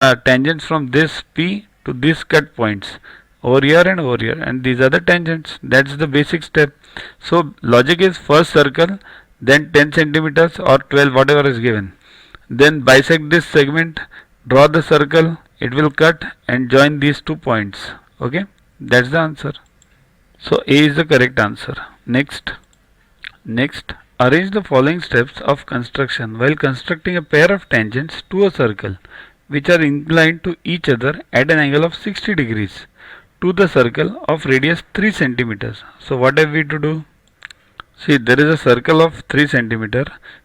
tangents from this P to these cut points over here and over here, and these are the tangents. That's the basic step. So logic is first circle, then 10 centimeters or 12, whatever is given. Then bisect this segment, draw the circle, it will cut and join these 2 points. Okay, that's the answer. So A is the correct answer. Next, arrange the following steps of construction while constructing a pair of tangents to a circle which are inclined to each other at an angle of 60 degrees to the circle of radius 3 centimeters. So what have we to do? See, there is a circle of 3 centimeter.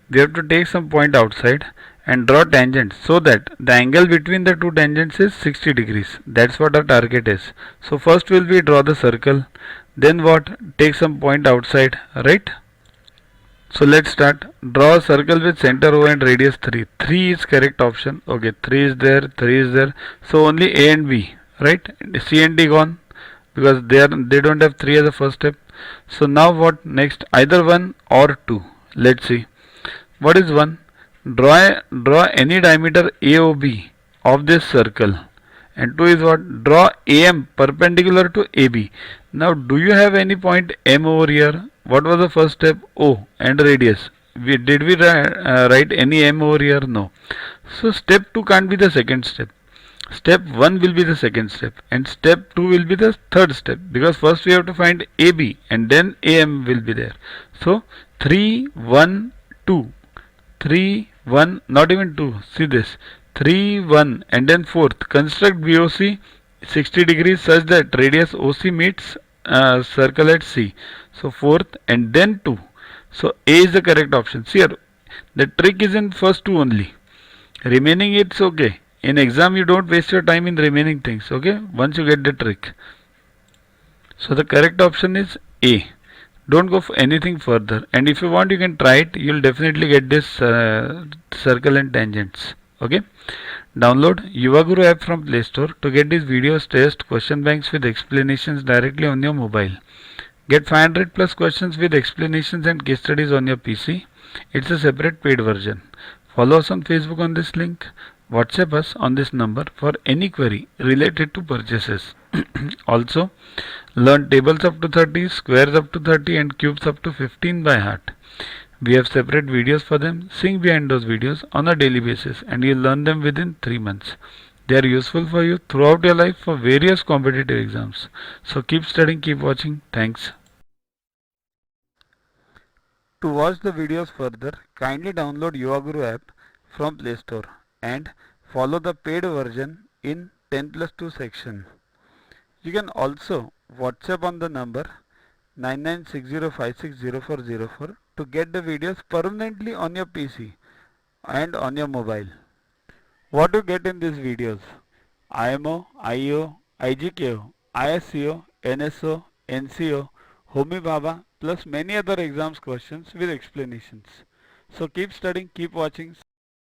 We have to take some point outside and draw tangents so that the angle between the two tangents is 60 degrees. That's what our target is. So first will we draw the circle, then what? Take some point outside, right? So let's start. Draw a circle with center O and radius 3. 3 is correct option. Okay, 3 is there, 3 is there. So only A and B, right? C and D gone because they don't have 3 as a first step. So now what next? Either 1 or 2. Let's see. What is 1? Draw any diameter AOB of this circle. And 2 is what? Draw AM perpendicular to AB. Now do you have any point M over here? What was the first step? O and radius. Did we write any M over here? No. So step 2 can't be the second step. Step 1 will be the second step and step 2 will be the third step, because first we have to find AB and then AM will be there. So 3, 1, 2. 3, 1, not even 2. See this. 3, 1 and then fourth. Construct BOC 60 degrees such that radius OC meets circle at C. So fourth and then 2. So A is the correct option. See here, the trick is in first 2 only. Remaining it's okay. In exam you don't waste your time in remaining things, okay, once you get the trick. So the correct option is A. Don't go for anything further, and if you want you can try it. You'll definitely get this circle and tangents. Okay, download Yuvaguru app from Play Store to get these videos, test, question banks with explanations directly on your mobile. Get 500 plus questions with explanations and case studies on your PC. It's a separate paid version. Follow us on Facebook on this link. WhatsApp us on this number for any query related to purchases. Also, learn tables up to 30, squares up to 30 and cubes up to 15 by heart. We have separate videos for them. Sing behind those videos on a daily basis and you'll learn them within 3 months. They are useful for you throughout your life for various competitive exams. So keep studying, keep watching. Thanks. To watch the videos further, kindly download Yuvaguru app from Play Store and follow the paid version in 10+2 section. You can also WhatsApp on the number 9960560404 to get the videos permanently on your PC and on your mobile. What you get in these videos? IMO, IEO, IGKO, ISCO, NSO, NCO, Homi Bhabha plus many other exams questions with explanations. So keep studying, keep watching.